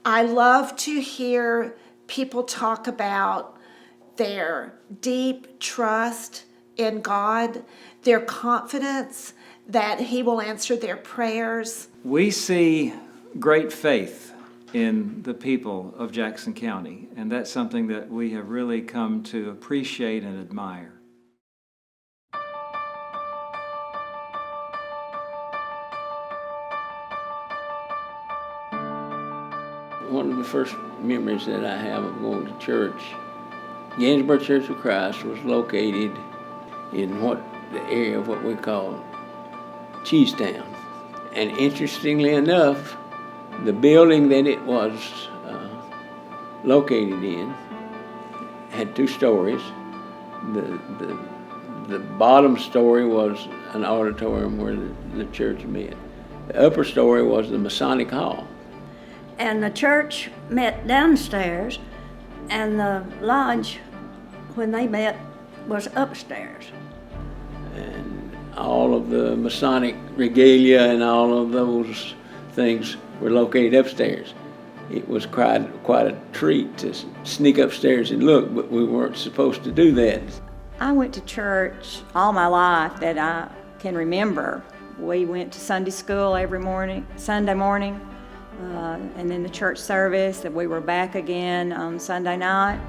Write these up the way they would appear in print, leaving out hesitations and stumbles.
I love to hear people talk about their deep trust in God, their confidence that He will answer their prayers. We see great faith in the people of Jackson County, and that's something that we have really come to appreciate and admire. One of the first memories that I have of going to church, Gainsborough Church of Christ was located in the area of what we call Cheesetown. And interestingly enough, the building that it was located in had 2 stories. The bottom story was an auditorium where the church met. The upper story was the Masonic Hall. And the church met downstairs, and the lodge, when they met, was upstairs. And all of the Masonic regalia and all of those things were located upstairs. It was quite a treat to sneak upstairs and look, but we weren't supposed to do that. I went to church all my life that I can remember. We went to Sunday school every morning, Sunday morning, and then the church service, and we were back again on Sunday night.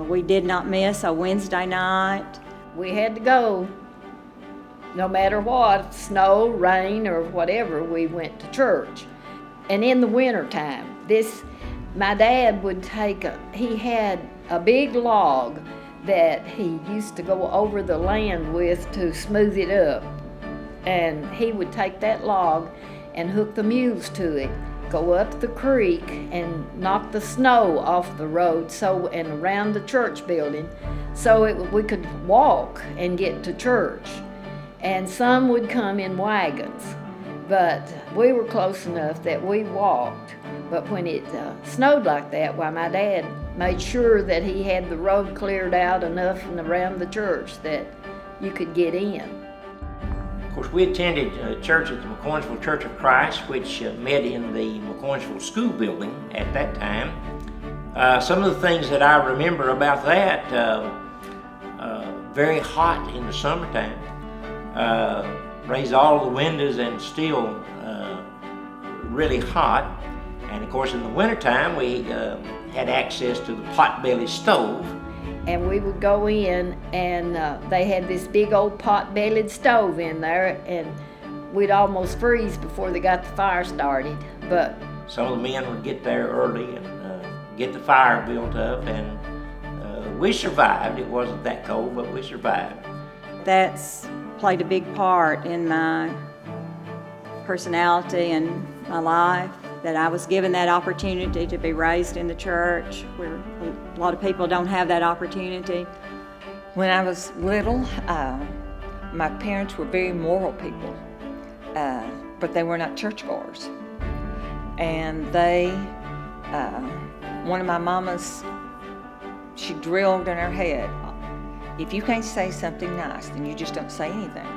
We did not miss a Wednesday night. We had to go. No matter what, snow, rain, or whatever, we went to church. And in the wintertime, my dad would he had a big log that he used to go over the land with to smooth it up. And he would take that log and hook the mules to it, go up the creek and knock the snow off the road and around the church building so we could walk and get to church. And some would come in wagons, but we were close enough that we walked. But when it snowed like that, my dad made sure that he had the road cleared out enough and around the church that you could get in. Of course, we attended church at the McCoynesville Church of Christ, which met in the McCoynesville School building at that time. Some of the things that I remember about that, very hot in the summertime. Raised all the windows and still really hot. And of course in the wintertime we had access to the pot-bellied stove. And we would go in and they had this big old pot-bellied stove in there, and we'd almost freeze before they got the fire started. But some of the men would get there early and get the fire built up, and we survived. It wasn't that cold, but we survived. That's played a big part in my personality and my life, that I was given that opportunity to be raised in the church, where a lot of people don't have that opportunity. When I was little, my parents were very moral people, but they were not churchgoers. And one of my mamas, she drilled in her head, if you can't say something nice, then you just don't say anything.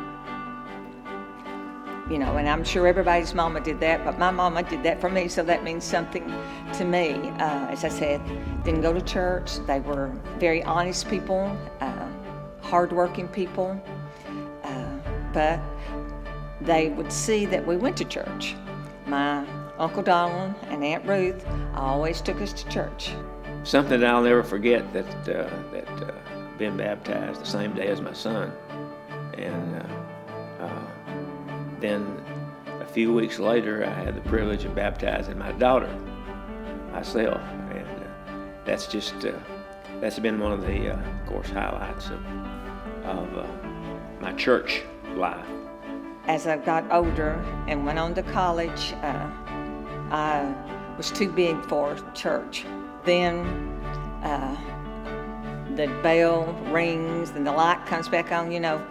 You know, and I'm sure everybody's mama did that, but my mama did that for me, so that means something to me. As I said, didn't go to church. They were very honest people, hardworking people, but they would see that we went to church. My Uncle Donald and Aunt Ruth always took us to church. Something that I'll never forget, that been baptized the same day as my son, and then a few weeks later I had the privilege of baptizing my daughter myself, and that's been one of the of course highlights of my church life. As I got older and went on to college, I was too big for church. Then the bell rings and the light comes back on, you know,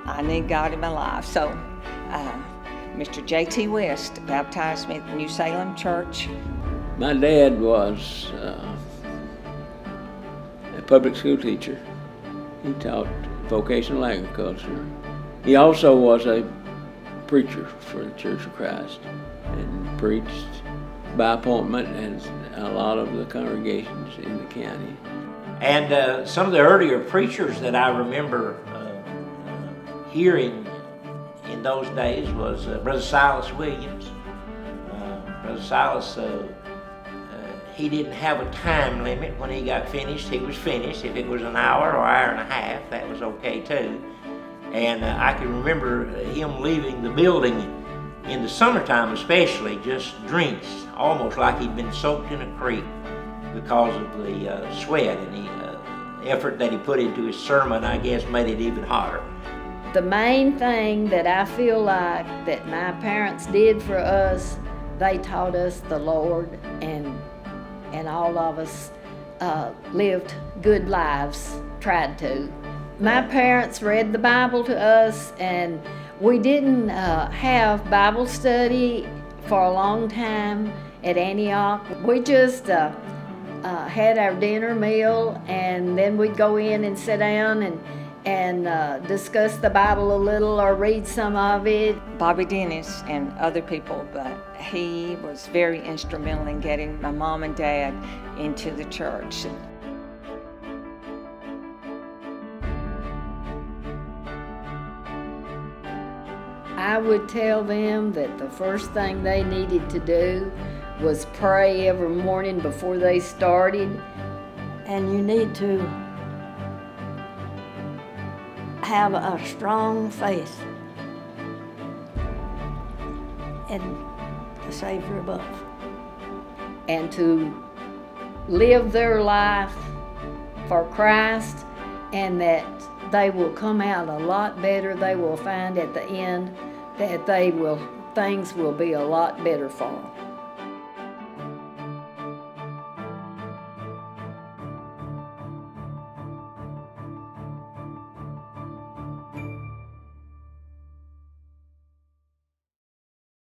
I need God in my life. So Mr. J.T. West baptized me at the New Salem Church. My dad was a public school teacher. He taught vocational agriculture. He also was a preacher for the Church of Christ and preached by appointment, as a lot of the congregations in the county. And some of the earlier preachers that I remember hearing in those days was Brother Silas Williams. Brother Silas, he didn't have a time limit when he got finished. He was finished. If it was an hour or hour and a half, that was okay too. And I can remember him leaving the building in the summertime especially, just drenched, almost like he'd been soaked in a creek because of the sweat and the effort that he put into his sermon, I guess, made it even hotter. The main thing that I feel like that my parents did for us, they taught us the Lord, and all of us lived good lives, tried to. My parents read the Bible to us, and we didn't have Bible study for a long time at Antioch. We just had our dinner meal, and then we'd go in and sit down and discuss the Bible a little or read some of it. Bobby Dennis and other people, but he was very instrumental in getting my mom and dad into the church. I would tell them that the first thing they needed to do was pray every morning before they started. And you need to have a strong faith in the Savior above. And to live their life for Christ, and that they will come out a lot better. They will find at the end that things will be a lot better for them.